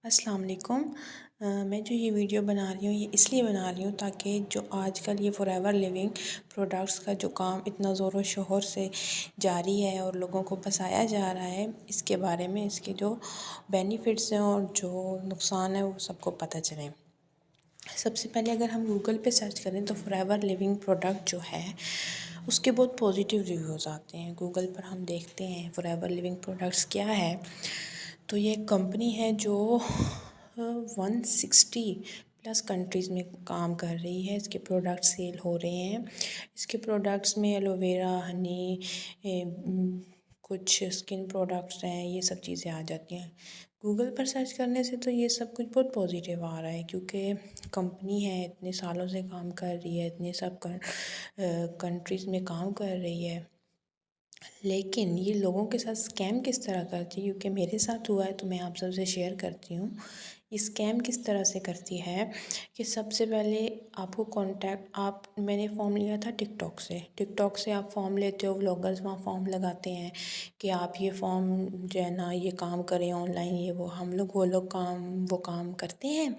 السلام علیکم۔ میں جو یہ ویڈیو بنا رہی ہوں یہ اس لیے بنا رہی ہوں تاکہ جو آج کل یہ فور ایور لیونگ پروڈکٹس کا جو کام اتنا زور و شور سے جاری ہے اور لوگوں کو بتایا جا رہا ہے، اس کے بارے میں اس کے جو بینیفٹس ہیں اور جو نقصان ہے وہ سب کو پتہ چلے۔ سب سے پہلے اگر ہم گوگل پہ سرچ کریں تو فور ایور لیونگ پروڈکٹ جو ہے اس کے بہت پازیٹیو ریویوز آتے ہیں۔ گوگل پر ہم دیکھتے ہیں فور ایور لیونگ پروڈکٹس کیا ہے، تو یہ ایک کمپنی ہے جو 160+ کنٹریز میں کام کر رہی ہے۔ اس کے پروڈکٹ سیل ہو رہے ہیں۔ اس کے پروڈکٹس میں ایلو ویرا، ہنی، کچھ اسکن پروڈکٹس ہیں، یہ سب چیزیں آ جاتی ہیں۔ گوگل پر سرچ کرنے سے تو یہ سب کچھ بہت پازیٹیو آ رہا ہے، کیونکہ کمپنی ہے اتنے سالوں سے کام کر رہی ہے، اتنے سب کنٹریز میں کام کر رہی ہے۔ لیکن یہ لوگوں کے ساتھ اسکیم کس طرح کرتی ہے، کیونکہ میرے ساتھ ہوا ہے تو میں آپ سب سے شیئر کرتی ہوں۔ یہ اسکیم کس طرح سے کرتی ہے کہ سب سے پہلے آپ کو میں نے فارم لیا تھا ٹک ٹاک سے آپ فارم لیتے ہو، ولاگرز وہاں فارم لگاتے ہیں کہ آپ یہ فارم جو ہے نا یہ کام کریں آن لائن، یہ وہ کام کرتے ہیں۔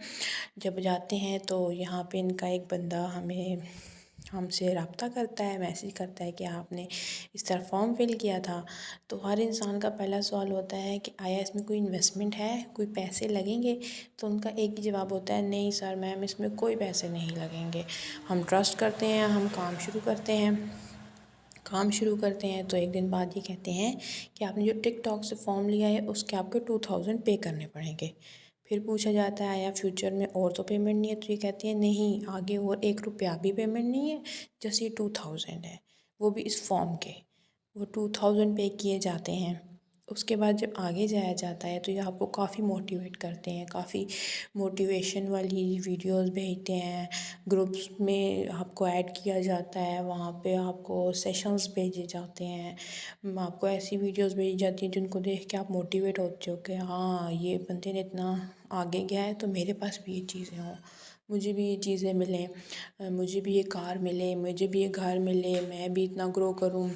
جب جاتے ہیں تو یہاں پہ ان کا ایک بندہ ہم سے رابطہ کرتا ہے، میسیج کرتا ہے کہ آپ نے اس طرح فارم فل کیا تھا۔ تو ہر انسان کا پہلا سوال ہوتا ہے کہ آیا اس میں کوئی انویسٹمنٹ ہے، کوئی پیسے لگیں گے؟ تو ان کا ایک ہی جواب ہوتا ہے، نہیں سر میم اس میں کوئی پیسے نہیں لگیں گے، ہم ٹرسٹ کرتے ہیں، ہم کام شروع کرتے ہیں۔ تو ایک دن بعد یہ کہتے ہیں کہ آپ نے جو ٹک ٹاک سے فارم لیا ہے اس کے آپ کو 2000 پے کرنے پڑیں گے۔ پھر پوچھا جاتا ہے آیا فیوچر میں اور تو پیمنٹ نہیں ہے؟ تو یہ کہتے ہیں نہیں، آگے اور 1 روپیہ بھی پیمنٹ نہیں ہے، جس یہ 2000 ہے، وہ بھی اس فارم کے، وہ 2000 پے کیے جاتے ہیں۔ اس کے بعد جب آگے جایا جاتا ہے تو یہ آپ کو کافی موٹیویٹ کرتے ہیں، کافی موٹیویشن والی ویڈیوز بھیجتے ہیں، گروپس میں آپ کو ایڈ کیا جاتا ہے، وہاں پہ آپ کو سیشنز بھیجے جاتے ہیں، آپ کو ایسی ویڈیوز بھیجی جاتی ہیں جن کو دیکھ کے آپ موٹیویٹ ہوتے ہو کہ ہاں یہ بندے نے اتنا آگے گیا ہے تو میرے پاس بھی یہ چیزیں ہوں، مجھے بھی یہ چیزیں ملیں، مجھے بھی یہ کار ملے، مجھے بھی یہ گھر ملے، میں بھی اتنا گرو کروں۔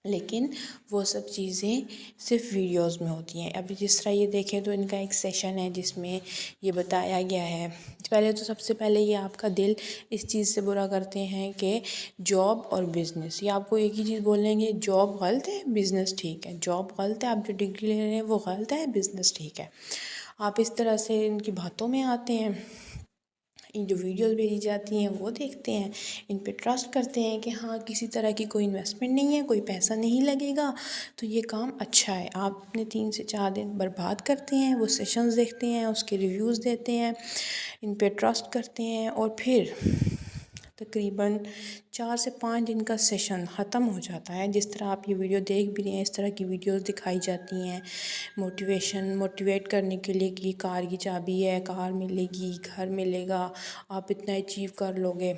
لیکن وہ سب چیزیں صرف ویڈیوز میں ہوتی ہیں۔ ابھی جس طرح یہ دیکھیں تو ان کا ایک سیشن ہے جس میں یہ بتایا گیا ہے، پہلے تو سب سے پہلے یہ آپ کا دل اس چیز سے برا کرتے ہیں کہ جاب اور بزنس، یہ آپ کو ایک ہی چیز بولیں گے، جاب غلط ہے بزنس ٹھیک ہے، جاب غلط ہے، آپ جو ڈگری لے رہے ہیں وہ غلط ہے، بزنس ٹھیک ہے۔ آپ اس طرح سے ان کی باتوں میں آتے ہیں، ان جو ویڈیوز بھیجی جاتی ہیں وہ دیکھتے ہیں، ان پہ ٹرسٹ کرتے ہیں کہ ہاں کسی طرح کی کوئی انویسٹمنٹ نہیں ہے، کوئی پیسہ نہیں لگے گا، تو یہ کام اچھا ہے۔ آپ اپنے 3 سے 4 دن برباد کرتے ہیں، وہ سیشنز دیکھتے ہیں، اس کے ریویوز دیتے ہیں، ان پہ ٹرسٹ کرتے ہیں، اور پھر تقریباً 4 سے 5 دن کا سیشن ختم ہو جاتا ہے۔ جس طرح آپ یہ ویڈیو دیکھ بھی رہے ہیں اس طرح کی ویڈیوز دکھائی جاتی ہیں، موٹیویٹ کرنے کے لیے کہ کار کی چابی ہے، کار ملے گی، گھر ملے گا، آپ اتنا اچیو کر لو گے۔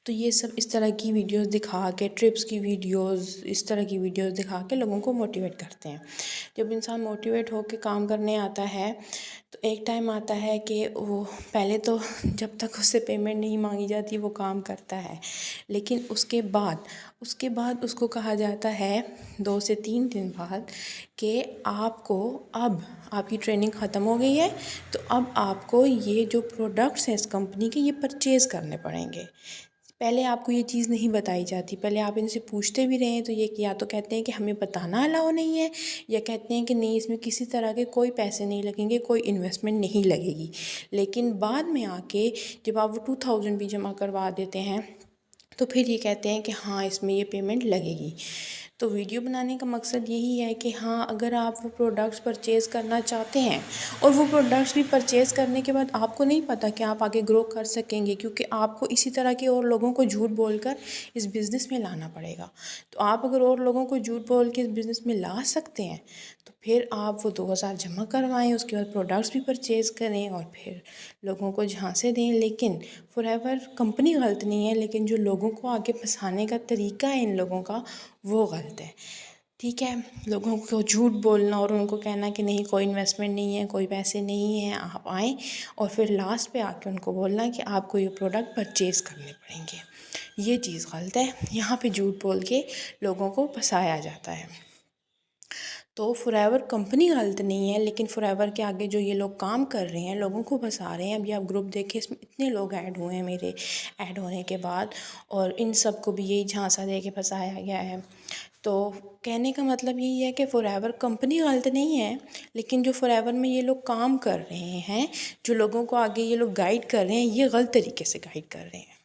تو یہ سب اس طرح کی ویڈیوز دکھا کے، ٹرپس کی ویڈیوز، اس طرح کی ویڈیوز دکھا کے لوگوں کو موٹیویٹ کرتے ہیں۔ جب انسان موٹیویٹ ہو کے کام کرنے آتا ہے تو ایک ٹائم آتا ہے کہ وہ پہلے تو جب تک اس سے پیمنٹ نہیں مانگی جاتی وہ کام کرتا ہے، لیکن اس کے بعد اس کو کہا جاتا ہے 2 سے 3 دن بعد کہ اب آپ کی ٹریننگ ختم ہو گئی ہے، تو اب آپ کو یہ جو پروڈکٹس ہیں اس کمپنی کے یہ پرچیز کرنے پڑیں گے۔ پہلے آپ کو یہ چیز نہیں بتائی جاتی، پہلے آپ ان سے پوچھتے بھی رہے ہیں تو یہ یا تو کہتے ہیں کہ ہمیں بتانا الاؤ نہیں ہے، یا کہتے ہیں کہ نہیں اس میں کسی طرح کے کوئی پیسے نہیں لگیں گے، کوئی انویسٹمنٹ نہیں لگے گی۔ لیکن بعد میں آ کے جب آپ وہ 2000 بھی جمع کروا دیتے ہیں تو پھر یہ کہتے ہیں کہ ہاں اس میں یہ پیمنٹ لگے گی۔ تو ویڈیو بنانے کا مقصد یہی ہے کہ ہاں اگر آپ وہ پروڈکٹس پرچیز کرنا چاہتے ہیں اور وہ پروڈکٹس بھی پرچیز کرنے کے بعد آپ کو نہیں پتہ کہ آپ آگے گرو کر سکیں گے، کیونکہ آپ کو اسی طرح کے اور لوگوں کو جھوٹ بول کر اس بزنس میں لانا پڑے گا۔ تو آپ اگر اور لوگوں کو جھوٹ بول کے اس بزنس میں لا سکتے ہیں تو پھر آپ وہ 2000 جمع کروائیں، اس کے بعد پروڈکٹس بھی پرچیز کریں اور پھر لوگوں کو جھانسے دیں۔ لیکن فور ایور کمپنی غلط نہیں ہے، لیکن جو لوگوں کو آگے پھنسانے کا طریقہ ہے ان لوگوں کا وہ غلط ہے۔ ٹھیک ہے، لوگوں کو جھوٹ بولنا اور ان کو کہنا کہ نہیں کوئی انویسٹمنٹ نہیں ہے، کوئی پیسے نہیں ہیں، آپ آئیں، اور پھر لاسٹ پہ آ کے ان کو بولنا کہ آپ کو یہ پروڈکٹ پرچیز کرنے پڑیں گے، یہ چیز غلط ہے۔ یہاں پہ جھوٹ بول کے لوگوں کو پھنسایا جاتا ہے۔ تو فوریور کمپنی غلط نہیں ہے، لیکن فوریور کے آگے جو یہ لوگ کام کر رہے ہیں لوگوں کو پھنسا رہے ہیں۔ ابھی آپ گروپ دیکھیں، اس میں اتنے لوگ ایڈ ہوئے ہیں میرے ایڈ ہونے کے بعد، اور ان سب کو بھی یہی جھانسا دے کے پھنسایا گیا ہے۔ تو کہنے کا مطلب یہی ہے کہ فوریور کمپنی غلط نہیں ہے، لیکن جو فوریور میں یہ لوگ کام کر رہے ہیں، جو لوگوں کو آگے یہ لوگ گائیڈ کر رہے ہیں، یہ غلط طریقے سے گائیڈ کر رہے ہیں۔